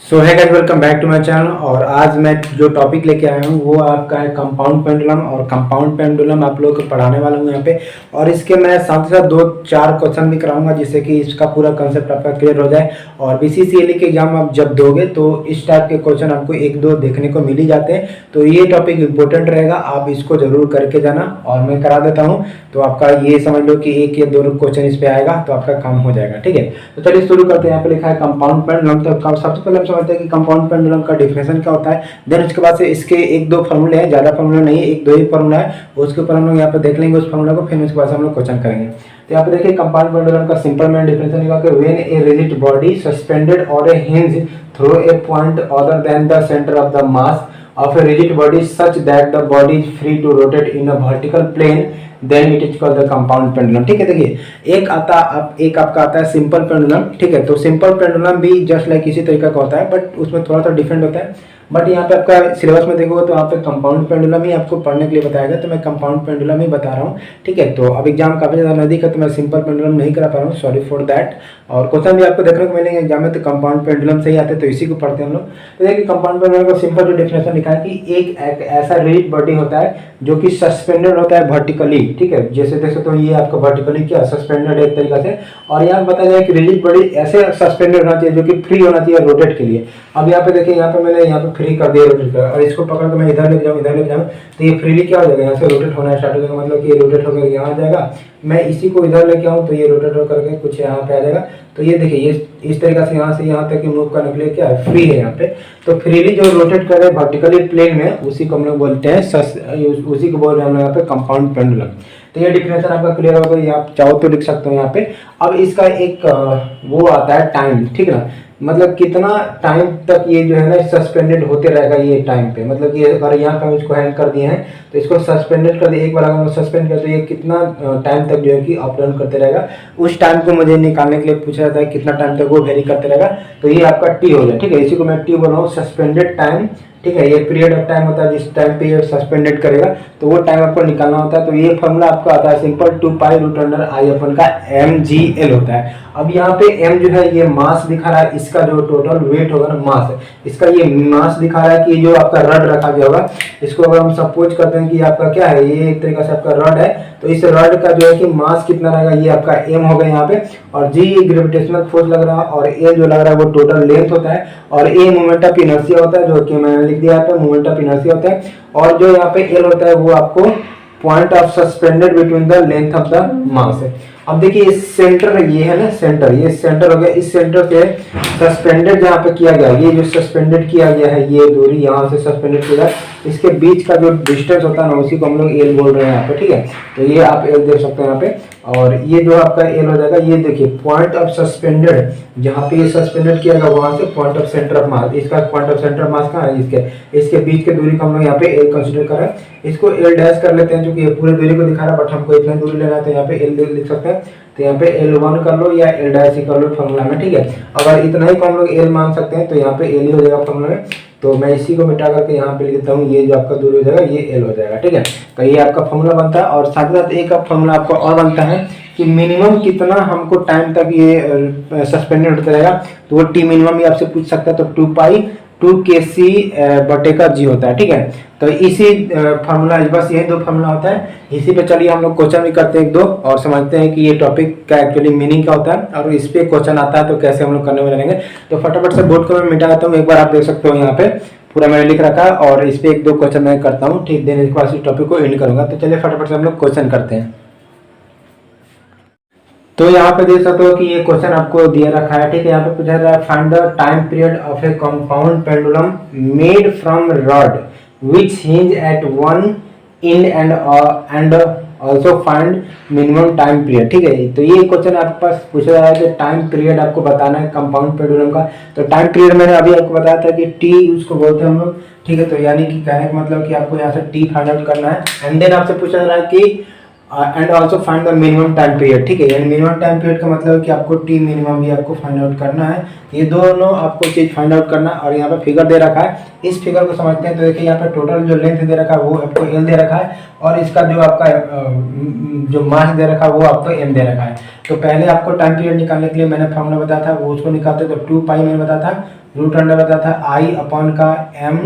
सो है guys, welcome back to my channel. और आज मैं जो टॉपिक लेके आया हूँ वो आपका है कंपाउंड पेंडुलम। और कंपाउंड पेंडुलम आप लोगों को पढ़ाने वाला हूँ यहाँ पे। और इसके मैं साथ ही साथ 2-4 क्वेश्चन भी कराऊंगा जिससे कि इसका पूरा कंसेप्ट आपका क्लियर हो जाए। और बीसीसीएल के एग्जाम आप जब दोगे तो इस टाइप के क्वेश्चन आपको 1-2 देखने को मिल ही जाते हैं। तो ये टॉपिक इंपॉर्टेंट रहेगा, आप इसको जरूर करके जाना और मैं करा देता हूँ। तो आपका ये समझ लो कि 1 या 2 क्वेश्चन इस पे आएगा तो आपका काम हो जाएगा। ठीक है, तो चलिए शुरू करते हैं। यहाँ पे लिखा है कंपाउंड पेंडुलम। तो सबसे पहले हम समझते हैं कि कंपाउंड पेंडुलम का डिफिनेशन क्या होता है। देन उसके बाद से इसके 1-2 फार्मूले हैं, ज्यादा फार्मूला नहीं है, 1-2 ही फार्मूला है। उसके ऊपर हम लोग यहाँ पे देख लेंगे उस फार्मूला को, फिर उसके बाद से हम लोग क्वेश्चन करेंगे। तो यहाँ पे देखिए कंपाउंड पेंडुलम का सिंपल मैन डिफिनेशन लिखा है, when a rigid body suspended और a hinge through a point other than the centre of the mass of a rigid body such that the body is free to rotate in a vertical plane, then it is called the compound pendulum। ठीक है, देखिए एक आपका आता है simple pendulum. ठीक है, तो सिंपल पेंडुलम भी जस्ट लाइक इसी तरीके का होता है, बट उसमें थोड़ा सा डिफरेंट होता है। बट यहाँ पे आपका सिलेबस में देखोगे तो यहाँ पे कंपाउंड पेंडुलम ही आपको पढ़ने के लिए बताया गया, तो मैं कंपाउंड पेंडुलम ही बता रहा हूँ। ठीक है, तो अब एग्जाम काफी ज्यादा नजदीक है तो मैं सिंपल पेंडुलम नहीं करा पा रहा हूँ, सॉरी फॉर दैट। और क्वेश्चन भी आपको देखने को मिलेंगे एग्जाम में, तो कंपाउंड पेंडुलम से ही आते हैं, तो इसी को पढ़ते हैं हम लोग। तो देखिए कंपाउंड पेंडुलम का सिंपल जो डेफिनेशन लिखा है कि एक ऐसा रिजिड बॉडी होता है जो कि सस्पेंडेड होता है वर्टिकली। ठीक है, जैसे देख सकते हो ये आपका वर्टिकली क्या सस्पेंडेड है एक तरीका से। और यहाँ बताया जाए कि रिजिड बॉडी ऐसे सस्पेंडेड होना चाहिए जो कि फ्री होना चाहिए रोटेट के लिए। अब यहाँ पे देखिए, यहाँ पे मैंने यहाँ पे फ्री कर दिया रोटेट का, और इसको पकड़ के मैं इधर ले जाऊँ तो ये फ्रीली क्या हो जाएगा, यहाँ से रोटेट होना स्टार्ट हो जाएगा, मतलब कि ये रोटेट होकर यहाँ आ जाएगा। मैं इसी को इधर लेके आऊँ तो ये रोटेट होकर के कुछ यहाँ पे आ जाएगा। तो ये देखिए ये इस तरीके से यहाँ तक मूव करने के लिए क्या है, फ्री है यहाँ पे। तो फ्रीली जो रोटेट कर रहे हैं वर्टिकली प्लेन में, उसी को हम लोग बोलते हैं उसी को बोल रहे हैं हम लोग यहाँ पे कंपाउंड पेंडुलम। तो ये डिफिनेशन आपका क्लियर होगा, ये आप चाहो तो लिख सकते हो यहाँ पे। अब इसका एक वो आता है टाइम, ठीक है ना, मतलब कितना टाइम तक ये जो है ना सस्पेंडेड होते रहेगा ये टाइम पे। मतलब ये अगर यहाँ पे हम इसको हैंग कर दिए हैं तो इसको सस्पेंडेड कर दिए, एक बार अगर हम सस्पेंड कर तो ये कितना टाइम तक जो है कि अप डाउन करते रहेगा। उस टाइम को मुझे निकालने के लिए पूछा जाता है कितना टाइम तक वो वेरी करते रहेगा। तो ये आपका टी हो गया। ठीक है, इसी को मैं टी बोल रहा हूँ, सस्पेंडेड टाइम। ठीक है, ये पीरियड ऑफ टाइम होता है जिस टाइम पे ये सस्पेंडेड करेगा, तो वो टाइम आपको निकालना होता है। तो ये फॉर्मूला आपका आता है सिंपल 2π√i अपन का mgl होता है। अब यहाँ पे m जो है ये मास दिखा रहा है, इसका जो टोटल वेट होगा ना मास है, इसका ये मास दिखा रहा है कि जो आपका रड रखा गया होगा, इसको अगर हम सपोज करते हैं कि आपका क्या है, ये एक तरीके से आपका रड है, तो इस रड का जो है कि मास कितना रहेगा, ये आपका m होगा यहाँ पे। और g ग्रेविटेशनल फोर्स लग रहा है, और a जो लग रहा है वो टोटल लेंथ होता है, और a मोमेंट ऑफ इनर्शिया होता है जो कि मैंने लिख दिया यहाँ पे, मोमेंट ऑफ इनर्शिया होता है। और जो यहाँ पे l होता है वो आपको point of suspended between the length of the मास है। अब देखिए इस सेंटर ये है ना सेंटर, ये सेंटर हो गया, इस सेंटर से सस्पेंडेड जहाँ पे किया गया, ये जो सस्पेंडेड किया गया है ये दूरी यहाँ से सस्पेंडेड किया, इसके बीच का जो डिस्टेंस होता है ना उसी को हम लोग एल बोल रहे हैं यहाँ पे। ठीक है, तो ये आप एल देख सकते हैं यहाँ पे। और ये जो आपका एल हो जाएगा, ये देखिए पॉइंट ऑफ सस्पेंडेड, जहाँ पे ये सस्पेंडेड किया गया वहां से point of centre of mass, इसका point of centre of mass कहाँ है, इसके बीच के दूरी को हम लोग यहाँ पे एल कंसिडर कर रहे हैं। इसको एल डैश कर लेते हैं क्योंकि ये पूरी दूरी को दिखा रहा है, बट हमको इतनी दूरी लेना है तो यहाँ पे एल लिख सकते हैं। तो यहाँ पे L1 कर लो या L डैश कर लो फॉर्मूला में। ठीक है, अगर इतना ही को हम लोग L मान सकते हैं तो यहाँ पे L ही हो जाएगा फॉर्मूला में। तो मैं इसी को मिटा करके यहाँ पे लिख देता हूँ, ये जो आपका दूरी हो जाएगा ये L हो जाएगा। ठीक है, तो ये आपका फॉर्मूला बनता है। और साथ ही साथ एक फॉर्मूला आपको और बनता है कि मिनिमम कितना हमको टाइम तक ये सस्पेंडेड होता रहेगा, तो वो टी मिनिमम भी आपसे पूछ सकता है। तो 2π/2kc/g होता है। ठीक है, तो इसी फार्मूला, बस यही 2 फार्मूला होता है। इसी पे चलिए हम लोग क्वेश्चन भी करते हैं 1-2 और समझते हैं कि ये टॉपिक का एक्चुअली मीनिंग क्या होता है, और इस पे क्वेश्चन आता है तो कैसे हम लोग करने में लगेंगे। तो फटाफट से बोर्ड को मैं मिटा देता हूँ, एक बार आप देख सकते हो यहाँ पे पूरा मैंने लिख रखा है, और इस पे 1-2 क्वेश्चन मैं करता हूँ। ठीक, देने के बाद इस टॉपिक को एंड करूंगा। तो चलिए फटाफट से हम लोग क्वेश्चन करते हैं। तो यहाँ पे देख सकते हो कि ये क्वेश्चन आपको दिया रखा है। ठीक है, यहाँ पे पूछा जा रहा है find the time period of a compound pendulum made from rod which hinge at one end and also find minimum time period. ठीक है, तो ये क्वेश्चन आपके पास पूछा जा रहा है कि टाइम पीरियड आपको बताना है कंपाउंड पेंडुलम का। तो टाइम पीरियड मैंने अभी आपको बताया था कि टी उसको बोलते हैं हम लोग। ठीक है, तो यानी कि कहने का मतलब कि आपको यहाँ से टी फाइंड आउट करना है, एंड देन आपसे पूछा जा रहा है कि and also find the minimum time period, ठीक है। यानी मिनिमम टाइम पीरियड का मतलब है कि आपको टी मिनिमम भी आपको फाइंड आउट करना है। ये दोनों आपको चीज फाइंड आउट करना है। और यहाँ पे फिगर दे रखा है, इस फिगर को समझते हैं। तो देखिए यहाँ पे टोटल जो लेंथ दे रखा है वो आपको एल दे रखा है, और इसका जो आपका जो मास दे रखा है वो आपको एम दे रखा है। तो पहले आपको टाइम पीरियड निकालने के लिए मैंने फॉर्मूला बताया था, वो उसको निकालते तो 2 पाई मैंने बताया था, रूट अंडर बताया था आई अपॉन का एम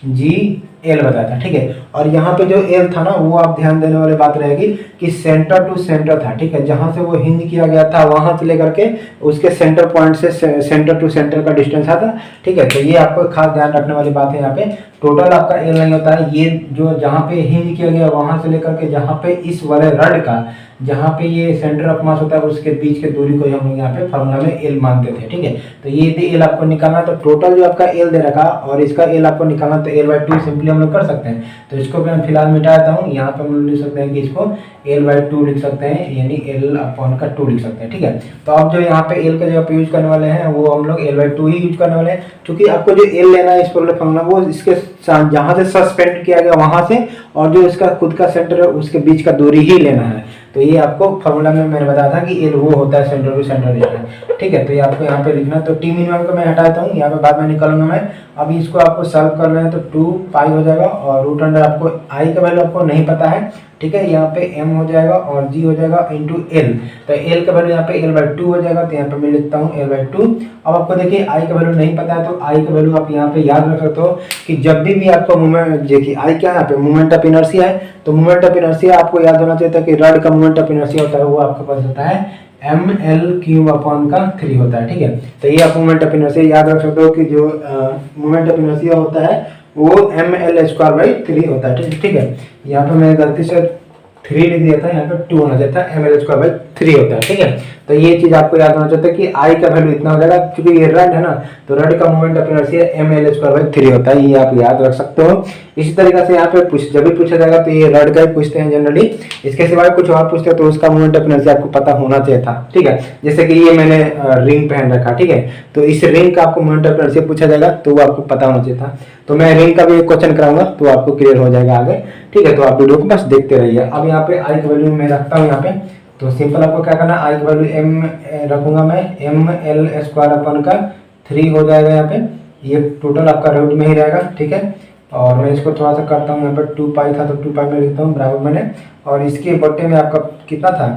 जी एल बताया था, ठीक है। और यहाँ पे जो एल था ना, वो आप ध्यान देने वाली बात रहेगी कि सेंटर टू सेंटर था, ठीक है। जहाँ से वो हिंज किया गया था वहां से लेकर के उसके सेंटर पॉइंट से सेंटर टू सेंटर का डिस्टेंस आता, ठीक है। तो ये आपको खास ध्यान रखने वाली बात है। यहाँ पे टोटल आपका एल नहीं होता है, ये जो जहाँ पे हिंज किया गया वहां से लेकर के जहाँ पे इस वाले रड का जहाँ पे ये सेंटर ऑफ मास होता है उसके बीच के दूरी को हम लोग यहाँ पे फॉर्मूला में एल मानते थे, ठीक है। तो ये एल आपको निकालना, तो टोटल जो आपका एल दे रखा और इसका एल आपको निकालना, तो एल बाई 2 सिंपली हम लोग कर सकते हैं। तो इसको भी मैं फिलहाल मिटा देता हूँ। यहाँ पे हम लोग लिख सकते हैं कि इसको एल बाई 2 लिख सकते हैं, यानी एल अपॉन का 2 लिख सकते हैं, ठीक है। तो अब जो यहाँ पे एल का जो आप यूज करने वाले हैं वो हम लोग एल बाई 2 ही यूज करने वाले हैं, क्योंकि आपको जो एल लेना है इस फॉर्मूला वो इसके जहाँ से सस्पेंड किया गया वहां से और जो इसका खुद का सेंटर है उसके बीच का दूरी ही लेना है। तो ये आपको फॉर्मूला में मैंने बताया था कि एल वो होता है सेंटर टू सेंटर डिस्टेंस, ठीक है। तो ये आपको यहाँ पे लिखना, तो टी मिनिमम को मैं हटा देता हूँ, यहाँ पे बाद में निकालूंगा मैं। अभी इसको आपको सॉल्व कर रहे हैं तो 2 पाई हो जाएगा, और रूट अंडर आपको आई का वैल्यू आपको नहीं पता है, ठीक है। यहाँ पे m हो जाएगा और g हो जाएगा इंटू एल। तो l का वैल्यू यहाँ पे l बाई 2 हो जाएगा, तो यहाँ पे मैं लिखता हूँ l बाई 2। अब आपको देखिए i का वैल्यू नहीं पता है, तो i का वैल्यू आप यहाँ पे याद रख सकते हो कि जब भी आपको मूवमेंट, देखिए i क्या है यहाँ पे मूवमेंट ऑफ इनर्शिया है, तो मूवमेंट ऑफ इनर्शिया आपको याद होना चाहिए था कि रड का मूवमेंट ऑफ इनर्शिया होता है वो आपके पास होता है एम एल क्यूब अपॉन का 3 होता है, ठीक है। तो ये आप मूवमेंट ऑफ इनर्शिया याद रख सकते हो कि जो मूवमेंट ऑफ इनर्शिया होता है वो एम एल स्क्वायर बाई 3 होता है, ठीक है। यहाँ पे मैंने गलती से 3 लिख दिया था, यहाँ पे 2 होना चाहिए था, एम एल स्क्वायर बाई 3 होता है, ठीक है। तो ये चीज आपको याद होना चाहिए कि आई का वैल्यू इतना हो जाएगा, क्योंकि ये रड है ना, तो रड का movement of inertia M L square by 3 होता है, ये आप याद रख सकते हो। इसी तरीके से यहाँ पे जब भी पूछा जाएगा तो ये रड का ही पूछते हैं जनरली, इसके सिवाय कुछ और पूछते हैं तो उसका मूवमेंट ऑफ इनर्शिया आपको पता होना चाहिए था, ठीक है। जैसे कि ये मैंने रिंग पहन रखा, ठीक है, तो इस रिंग का आपको मूवमेंट ऑफ इनर्शिया पूछा जाएगा तो वो आपको पता होना चाहिए था। तो मैं रिंग का भी एक क्वेश्चन कराऊंगा तो आपको क्लियर हो जाएगा आगे, ठीक है। तो आप वीडियो को बस देखते रहिए। अब यहाँ पे आई की वैल्यू मैं रखता हूँ यहाँ पे, तो सिंपल आपको क्या करना है, आई की वैल्यू एम रखूंगा मैं, एम एल स्क्वायर अपन का 3 हो जाएगा यहाँ पे, ये टोटल आपका रूट में ही रहेगा, ठीक है। और मैं इसको थोड़ा सा करता हूँ, यहाँ पर 2 पाई था तो 2 पाई में लिखता हूँ बराबर मैंने, और इसके बट्टे में आपका कितना था,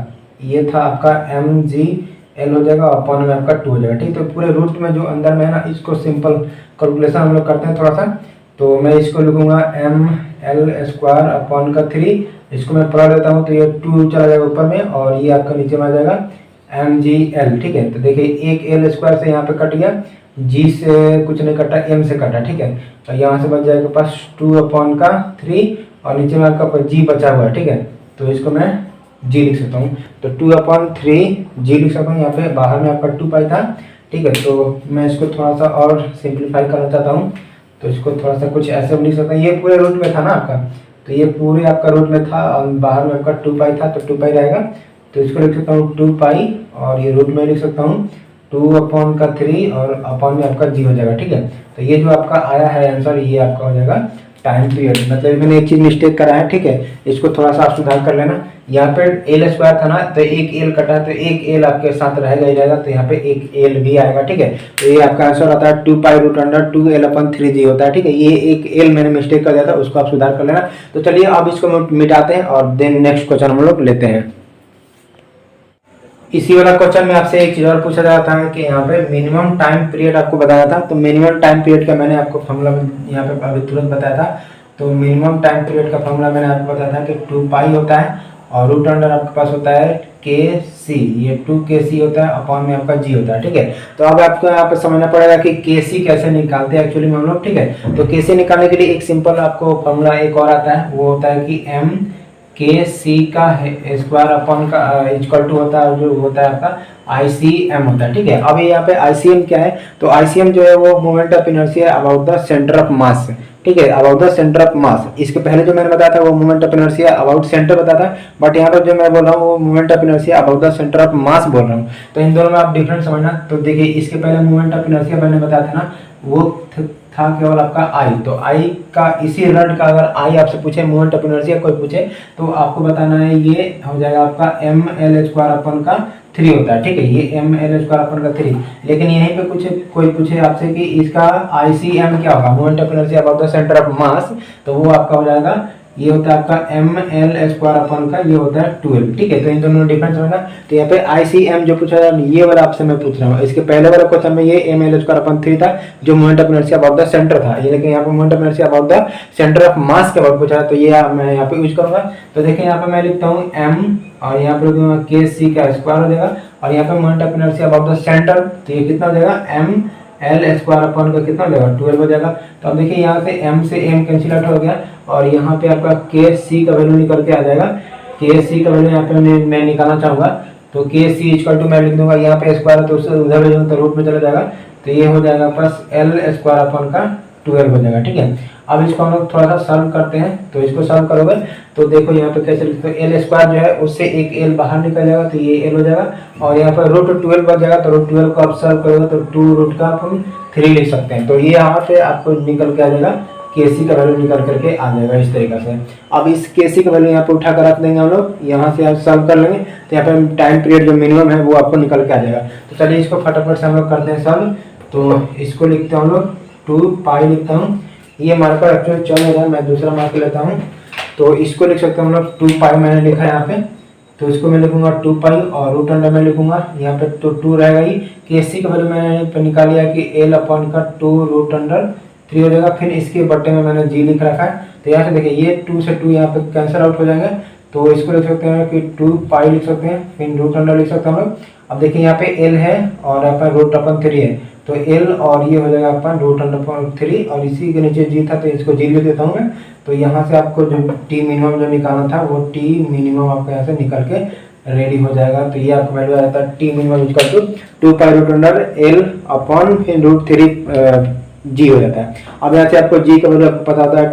ये था आपका एम जी एल हो जाएगा, अपॉन में आपका 2 हो जाएगा, ठीक। तो पूरे रूट में जो अंदर में है ना, इसको सिंपल कैलकुलेशन हम लोग करते हैं थोड़ा सा। तो मैं इसको लिखूंगा एम एल स्क्वायर अपॉन का 3, इसको मैं पढ़ा लेता हूँ, तो ये 2 चला जाएगा ऊपर में और ये आपका नीचे में आ जाएगा एम जी एल, ठीक है। तो देखिए एक एल स्क्वायर से यहाँ पे कट गया, जी से कुछ नहीं कटा, एम से कटा, ठीक है। तो यहाँ से बच जाएगा पास 2 अपॉन का 3 और नीचे में आपका जी बचा हुआ है, ठीक है। तो इसको मैं जी लिख सकता हूँ, तो 2 अपॉन 3 जी लिख सकता हूँ। यहाँ पे बाहर में आपका 2 पाई था, ठीक है। तो मैं इसको थोड़ा सा और सिंप्लीफाई करना चाहता हूँ, तो इसको थोड़ा सा कुछ ऐसे लिख सकता हूँ। ये पूरे रूट में था ना आपका, तो ये पूरे आपका रूट में था और बाहर में आपका 2 पाई था, तो 2 पाई रहेगा, तो इसको लिख सकता हूँ 2 पाई और ये रूट में लिख सकता हूँ 2 अपॉन का 3 और अपॉन में आपका जी हो जाएगा, ठीक है। तो ये जो आपका आया है आंसर, ये आपका हो जाएगा टाइम पीरियड। मतलब मैंने एक चीज मिस्टेक करा है, ठीक है, इसको थोड़ा सा आप सुधार कर लेना। यहाँ पे एल स्क्वायर था ना, तो एक एल कटा है, तो एक एल आपके साथ रहेगा ही रहेगा, तो यहाँ पे एक एल भी आएगा, ठीक है। तो ये आपका आंसर आता है 2 pi root under 2 L upon 3 G होता है, ठीक है। ये एक एल मैंने मिस्टेक कर दिया था, उसको आप सुधार कर लेना। तो चलिए अब इसको मिटाते हैं और देन नेक्स्ट क्वेश्चन हम लोग लेते हैं। इसी वाला क्वेश्चन में आपसे एक चीज और पूछा जाता है कि यहाँ पे मिनिमम टाइम पीरियड आपको बताया था। तो मिनिमम टाइम पीरियड का मैंने आपको फॉर्मूला यहाँ पे अभी तुरंत बताया था। तो मिनिमम टाइम पीरियड का फॉर्मूला मैंने आपको बताया था कि 2 पाई होता है और रूट अंडर आपके पास होता है के सी, ये 2 के सी होता है, अपॉन में आपका जी होता है, ठीक है। तो अब आपको यहाँ पे समझना पड़ेगा कि के सी कैसे निकालते हैं एक्चुअली में हम लोग, ठीक है। तो के सी निकालने के लिए एक सिंपल आपको फॉर्मूला एक और आता है, वो होता है कि एम के सी का स्क्वायर अपॉन का इक्वल टू होता है, जो होता है आपका ICM होता है, ठीक है। अब यहाँ पे ICM क्या है, तो ICM जो है वो moment of inertia about the centre of मास, ठीक है, अबाउट द सेंटर ऑफ मास। इसके पहले जो मैंने बताया था वो moment of inertia about centre बताया था, बट यहाँ पर जो मैं बोल रहा हूँ वो moment of inertia about the centre of मास बोल रहा हूँ। तो इन दोनों में आप डिफरेंस समझना। तो देखिए इसके पहले मोमेंट ऑफ इनर्शिया मैंने बताया था ना, वो था केवल आपका आई। तो आई का इसी रिजल्ट का अगर आई आपसे पूछे, मोमेंट ऑफ इनर्शिया कोई पूछे, तो आपको बताना है ये हो जाएगा आपका ml² अपन का 3 होता है। ठीक है, ये ml² अपन का 3। लेकिन यहीं पे कुछ कोई पूछे आपसे कि इसका ICM क्या होगा, moment of inertia about the centre of मास, तो वो आपका हो जाएगा, ये होता है आपका ml² अपन का, ये होता है 12। ठीक है, तो इन दोनों में डिफरेंस होगा। तो यहाँ पे ICM जो पूछा जाए ये वाला आपसे मैं पूछ रहा हूँ। इसके पहले वाला क्वेश्चन में ये ml² अपन 3 था जो moment of inertia about the centre था, ये लेकिन यहाँ पे moment of inertia about the centre of मास के बाद पूछा है, तो ये मैं यहाँ पे यूज करूंगा। तो देखिए यहाँ पे मैं लिखता हूँ m और यहाँ पे लिखूंगा kc का स्क्वायर हो जाएगा, और यहाँ पे moment of inertia about the centre, तो ये कितना हो जाएगा ml² अपन का कितना हो जाएगा 12 हो जाएगा। तो अब देखिए यहाँ से m से m कैंसिल आउट हो गया, और यहाँ पे आपका kc का वैल्यू निकल के आ जाएगा। kc का वैल्यू यहाँ पे मैं निकालना चाहूंगा, तो kc इक्वल टू मैं लिख दूंगा, यहाँ पे स्क्वायर तो उससे उधर भेजूंगा तो रूट में चला जाएगा, तो ये हो जाएगा प्लस l² अपन का 12 हो जाएगा। ठीक है, अब इसको हम लोग थोड़ा सा सॉल्व करते हैं। तो इसको सॉल्व करोगे तो देखो यहाँ पे कैसे लिखते हो, l² जो है उससे एक l बाहर निकल जाएगा, तो ये l हो जाएगा, और यहाँ पर √12 बच जाएगा। तो √12 को आप सॉल्व करोगे तो 2 रूट का अपन 3 लिख सकते हैं। तो ये यहाँ पे आपको निकल के आ जाएगा, kc का वैल्यू निकल करके आ जाएगा इस तरीके से। अब इस kc का वैल्यू यहाँ पे उठा कर रख देंगे हम लोग, यहाँ से आप सॉल्व कर लेंगे, तो यहाँ पे टाइम पीरियड जो मिनिमम है वो आपको निकल के आ जाएगा। तो चलिए इसको फटाफट से हम लोग करते हैं सॉल्व। तो इसको लिखते हैं हम लोग 2 पाई लिखता हूँ, ये मार्कर एक्चुअली चल रहा है, मैं दूसरा मार्कर लेता हूँ। तो इसको लिख सकते हैं हम लोग 2 पाई मैंने लिखा है यहाँ पे, तो इसको मैं लिखूंगा 2 पाई और रूट अंडर में लिखूंगा यहाँ पे, तो 2 रहेगा ही। kc का वैल्यू मैंने निकाल लिया कि l अपन का 2 रूट अंडर 3 हो जाएगा। फिर इसके बट्टे में मैंने g लिख रखा है, तो यहाँ से देखिए ये 2 से 2 यहाँ पे कैंसिल आउट हो जाएंगे, तो इसको लिख सकते हैं कि 2 पाई लिख सकते हैं, फिर रूट अंडर लिख सकते हैं हम लोग। अब देखिए यहाँ पे l है और यहाँ पर रूट अपन 3 है, तो l और ये हो जाएगा अपन रूट अंडर 3, और इसी के नीचे g था तो इसको g लिख देता हूँ मैं। तो यहाँ से आपको जो t मिनिमम जो निकालना था वो t मिनिमम आपको यहाँ से निकल के रेडी हो जाएगा। तो ये आपका वैल्यू आ जाता है t minimum equal to 2 pi root under l upon फिर √3 g हो जाता है। अब यहाँ से आपको g का वैल्यू आपको पता होता है,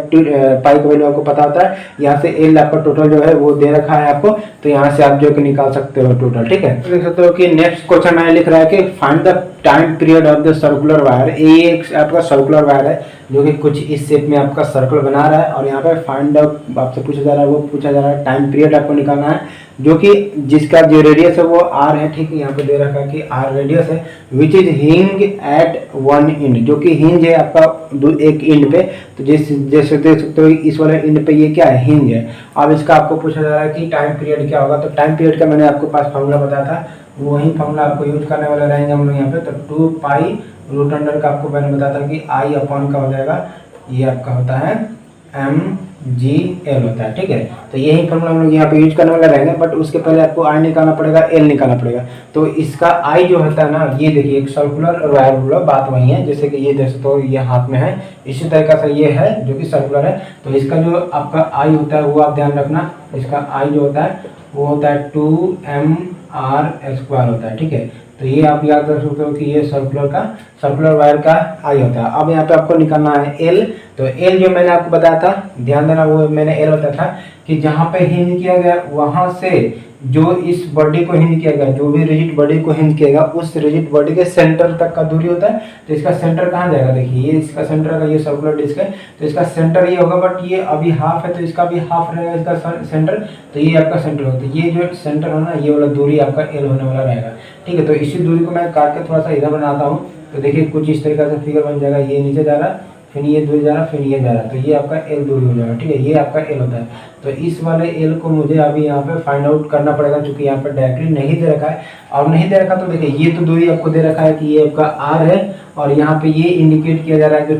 पाई का वैल्यू आपको पता होता है, यहाँ से l आपका टोटल जो है वो दे रखा है आपको, तो यहाँ से आप जो कि निकाल सकते हो टोटल। ठीक है, देख सकते हो कि नेक्स्ट क्वेश्चन मैंने लिख रहा है कि find the time period of the circular wire. ये एक आपका सर्कुलर वायर है जो कि कुछ इस शेप में आपका सर्कल बना रहा है, और यहाँ पे फाइंड आउट आपसे पूछा जा रहा है, वो पूछा जा रहा है टाइम पीरियड आपको निकालना है, जो कि जिसका जो रेडियस है वो r है। ठीक है, यहाँ पे दे रखा है कि r रेडियस है, which is hinge at 1 end, जो कि हिंज है आपका एक इंड पे। तो जैसे देख सकते हो इस वाले इंड पे ये क्या है, हिंज है। अब इसका आपको पूछा जा रहा है कि टाइम पीरियड क्या होगा। तो टाइम पीरियड का मैंने आपको पास फॉर्मूला बताया था, वही फॉर्मूला आपको यूज करने वाले रहेंगे हम लोग यहाँ पे। तो 2 पाई रूट अंडर का आपको मैंने बताया था कि आई अपन का हो जाएगा, ये आपका होता है mgl होता है। ठीक है, तो यही फॉर्मूला हम लोग यहाँ पे यूज करने वाले रहेंगे, बट उसके पहले आपको आई निकालना पड़ेगा, एल निकालना पड़ेगा। तो इसका आई जो होता है ना, ये देखिए एक सर्कुलर वायर वाला बात वही है, जैसे कि ये देख सकते हो ये हाथ में है, इसी तरीके से ये है जो कि सर्कुलर है। तो इसका जो आपका आई होता है वो आप ध्यान रखना, इसका आई जो होता है वो होता है 2mr² होता है। ठीक है, तो ये आप याद रख सकते हो कि ये सर्कुलर वायर का आई होता है। अब यहाँ पे आपको निकालना है एल। तो एल जो मैंने आपको बताया था, ध्यान देना, वो मैंने एल बताया था कि जहाँ पे हिंज किया गया वहां से जो इस बॉडी को हिंज किया गया, जो भी रिजिड बॉडी को हिंज किएगा उस रिजिड बॉडी के सेंटर तक का दूरी होता है। तो इसका सेंटर कहाँ जाएगा, देखिए ये इसका सेंटर का, ये सर्कुलर डिस्क है, तो इसका सेंटर ये होगा, बट ये अभी हाफ है तो इसका भी हाफ रहेगा इसका सेंटर। तो ये आपका सेंटर होता है, ये जो सेंटर है ना, ये वाला दूरी आपका एल होने वाला रहेगा। ठीक है, तो इसी दूरी को मैं काट के थोड़ा सा इधर बनाता हूँ। तो देखिए कुछ इस तरीके से फिगर बन जाएगा, ये नीचे जा रहा है, फिर ये दूरी जा रहा है, फिर ये जा रहा है, तो ये आपका एल दूरी हो जाएगा। ठीक है, ये आपका एल होता है। तो इस वाले एल को मुझे अभी यहाँ पे फाइंड आउट करना पड़ेगा, क्योंकि यहाँ पे डायरेक्टली नहीं दे रखा है। और नहीं दे रखा तो देखिए ये तो दूरी आपको दे रखा है कि ये आपका आर है, और यहाँ पे ये इंडिकेट किया जा रहा है कि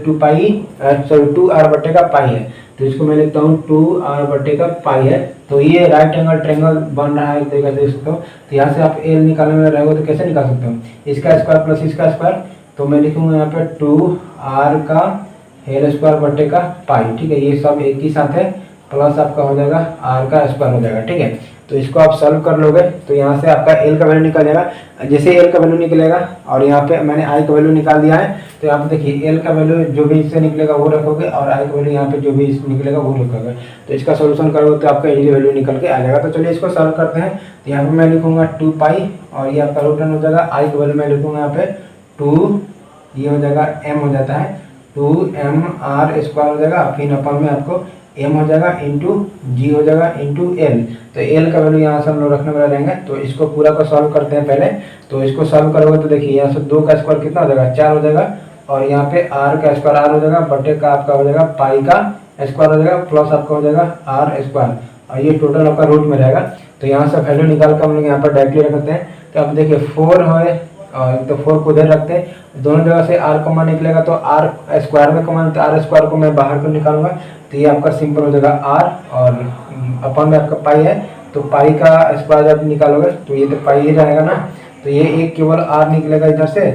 2r बटे का पाई है। तो इसको मैं लिखता हूँ 2r बटे का पाई है। तो ये राइट एंगल ट्रायंगल बन रहा है, एक तरीके से देख सकते हो। तो यहाँ से आप एल निकालने में रहेगा तो कैसे निकाल सकते हो, इसका स्क्वायर प्लस इसका स्क्वायर। तो मैं लिखूंगा यहाँ पे 2r का एल स्क्वायर बटे का पाई। ठीक है, ये सब एक ही साथ है, प्लस आपका हो जाएगा r का स्क्वायर हो जाएगा। ठीक है, तो इसको आप सॉल्व कर लोगे तो यहाँ से आपका l का वैल्यू निकल जाएगा। जैसे l का वैल्यू निकलेगा और यहाँ पे मैंने i का वैल्यू निकाल दिया है, तो यहाँ पे देखिए एल का वैल्यू जो भी इससे निकलेगा वो रखोगे और आई का वैल्यू यहाँ पे जो भी निकलेगा वो रखोगे। तो इसका सोल्यूशन करोगे तो आपका इजीली वैल्यू निकल के आ जाएगा। तो चलिए इसको सॉल्व करते हैं। तो यहाँ पे मैं लिखूंगा 2 पाई और ये आपका रूट एन हो जाएगा। आई का वैल्यू मैं लिखूंगा यहाँ पे 2, ये हो जाएगा एम हो जाता है 2mr स्क्वायर हो जाएगा, फिर अपन में आपको m हो जाएगा इंटू जी हो जाएगा इंटू एल। तो एल का वैल्यू यहाँ से हम लोग रखने वाले रहेंगे। तो इसको पूरा को सॉल्व करते हैं पहले। तो इसको सॉल्व करोगे तो देखिए यहाँ से 2 का स्क्वायर कितना हो जाएगा 4 हो जाएगा और यहाँ पे r का स्क्वायर r हो जाएगा बटे का आपका हो जाएगा पाई का स्क्वायर हो जाएगा प्लस आपका हो जाएगा r स्क्वायर और ये टोटल आपका रूट में रहेगा। तो यहाँ से वैल्यू निकाल कर हम लोग यहाँ पर डायरेक्टली रखते हैं। तो अब देखिए 4 है और तो 4 को उधर रखते हैं, दोनों जगह से r कॉमन निकलेगा तो r स्क्वायर में कॉमन, तो r स्क्वायर को मैं बाहर को निकालूंगा। तो ये आपका सिंपल हो जाएगा r और अपन में आपका पाई है तो पाई का स्क्वायर जब निकालोगे तो ये तो पाई ही रहेगा ना। तो ये एक केवल r निकलेगा इधर से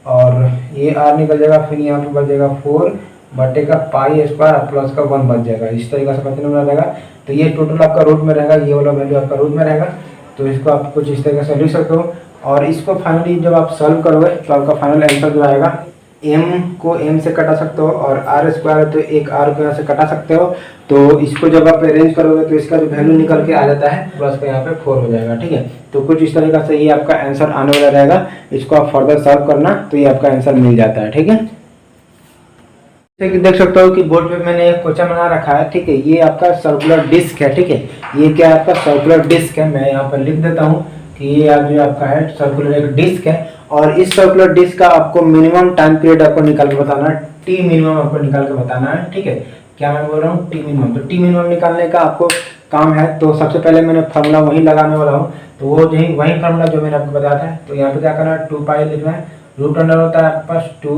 और ये r निकल जाएगा, फिर यहाँ पे बच जाएगा 4 बटे का पाई स्क्वायर प्लस का 1 बच जाएगा। इस तरीके से बचने में रहेगा। तो ये टोटल आपका रूट में रहेगा, ये वाला वैल्यू आपका रूट में रहेगा। तो इसको आप कुछ इस तरीके से लिख सकते हो और इसको फाइनली जब आप सॉल्व करोगे तो आपका फाइनल आंसर जो आएगा m को m से कटा सकते हो और r स्क्वायर है तो एक r को यहाँ से कटा सकते हो। तो इसको जब आप अरेंज करोगे तो इसका जो वैल्यू निकल के आ जाता है प्लस का यहाँ पे 4 हो जाएगा। ठीक है, तो कुछ इस तरीके से ये आपका आंसर आने वाला रहेगा। इसको आप फर्दर सॉल्व करना तो ये आपका आंसर मिल जाता है। ठीक है, देख सकते हो कि बोर्ड पे मैंने एक क्वेश्चन बना रखा है। ठीक है, ये आपका सर्कुलर डिस्क है। ठीक है, ये क्या है आपका सर्कुलर डिस्क है। मैं यहाँ पर लिख देता हूँ कि ये जो आपका है सर्कुलर एक डिस्क है और इस सर्कुलर डिस्क का आपको मिनिमम टाइम पीरियड आपको निकाल के बताना है। टी मिनिमम आपको निकाल के बताना है। ठीक है, क्या मैं बोल रहा हूँ टी मिनिमम। तो टी मिनिमम निकालने का आपको काम है। तो सबसे पहले मैंने फार्मूला वही लगाने वाला हूँ। तो वो वही फार्मूला जो मैंने आपको बताया था। तो यहाँ पे क्या करना है 2 पाई लिखना है, रूट अंडर होता है आपके पास 2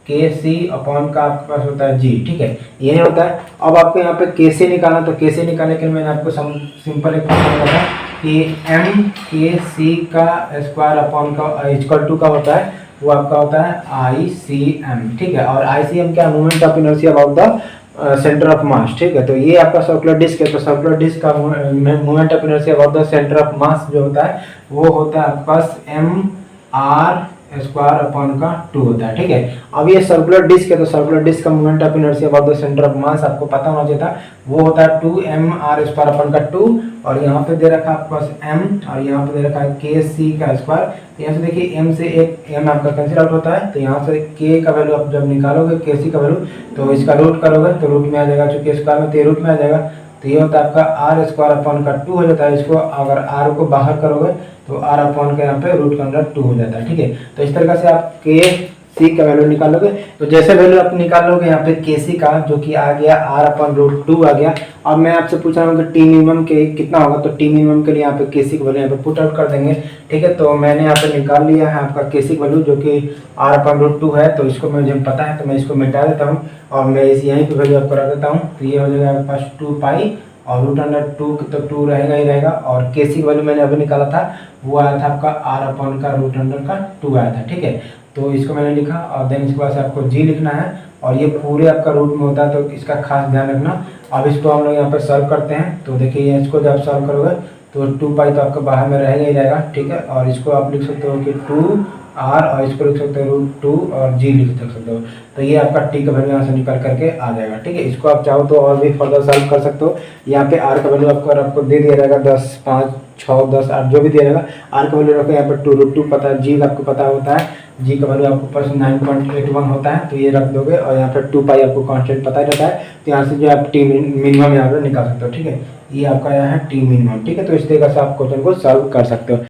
KC अपॉन का आपके पास होता है G। ठीक है, ये होता है। अब आपको यहाँ पे KC निकालना, तो KC निकालने के लिए मैंने आपको सिंपल एक फॉर्मूला बताया कि MKC का स्क्वायर अपॉन का इक्वल टू का होता है वो आपका होता है ICM। ठीक है, और ICM क्या moment of inertia about the centre of मास। ठीक है, तो ये आपका सर्कुलर डिस्क है। तो सर्कुलर डिस्क का moment of inertia about the centre of मास जो होता है वो होता है आपके पास MR स्क्वायर अपॉन का 2 होता है। ठीक है, अब ये सर्कुलर डिस्क है तो सर्कुलर डिस्क का moment of inertia about the centre of मास आपको पता होना चाहिए था। वो होता है 2mr स्क्वायर अपॉन का 2 और यहाँ पे दे रखा है आपके पास m और यहाँ पे दे रखा है kc का स्क्वायर। तो यहाँ से देखिए m से एक m आपका कैंसिल आउट होता है। तो यहाँ से k का वैल्यू आप जब निकालोगे kc का वैल्यू तो इसका रूट करोगे तो रूट में आ जाएगा, चूंकि स्क्वायर में तो रूट में आ जाएगा। तो ये होता है आपका r स्क्वायर अपॉन का 2 हो जाता है। इसको अगर r को बाहर करोगे तो r अपॉन का यहाँ पे रूट के अंदर 2 हो जाता है। ठीक है, तो इस तरीके से आप KC का वैल्यू निकालोगे। तो जैसे वैल्यू आप निकालोगे यहाँ पे KC का जो कि आ गया r अपॉन रूट 2 आ गया। अब मैं आपसे पूछ रहा हूँ कि टी मिनिमम के कितना होगा। तो टी मिनिमम के लिए यहाँ पे KC की वैल्यू यहाँ पे पुट आउट कर देंगे। ठीक है, तो मैंने यहाँ पे निकाल लिया है आपका KC की वैल्यू जो कि r अपॉन रूट 2 है। तो इसको मुझे पता है तो मैं इसको मिटा देता हूँ और मैं इस यहीं पे वैल्यू आपको रख देता हूँ। तो ये हो जाएगा आपके पास 2 पाई और रूट अंडर 2 तो 2 रहेगा ही रहेगा और KC की वैल्यू मैंने अभी निकाला था वो आया था आपका r अपॉन का रूट अंडर का 2 आया था। ठीक है, तो इसको मैंने लिखा और देन इसके बाद आपको G लिखना है और ये पूरे आपका रूट में होता है तो इसका खास ध्यान रखना। अब इसको हम लोग यहाँ पर सॉल्व करते हैं। तो देखिए इसको जब सॉल्व करोगे तो 2 पाई तो आपका बाहर में रहेगा ही रहेगा। ठीक है, और इसको आप लिख सकते हो कि 2r और इसको लिख सकते हो रूट 2 और G लिख सकते हो। तो ये आपका टी का वैल्यू यहाँ से निकल करके आ जाएगा। ठीक है, इसको आप चाहो तो और भी फर्दर सॉल्व कर सकते हो। यहाँ पे r का वैल्यू आपको दे दिया रहेगा 10, 5, 6, 10, 8 जो भी दिया रहेगा। r का वैल्यू रखो यहाँ पे 2 रूट 2 पता है, G आपको पता होता है, G का वैल्यू आपको पास 9.81 होता है। तो ये रख दोगे और यहाँ पे 2 पाई आपको कांस्टेंट पता रहता है। तो यहाँ से जो आप टी मिनिमम यहाँ पे निकाल सकते हो। ठीक है, ये आपका यहाँ है टी मिनिमम। ठीक है, तो इस तरीके से आप क्वेश्चन को सॉल्व कर सकते हो।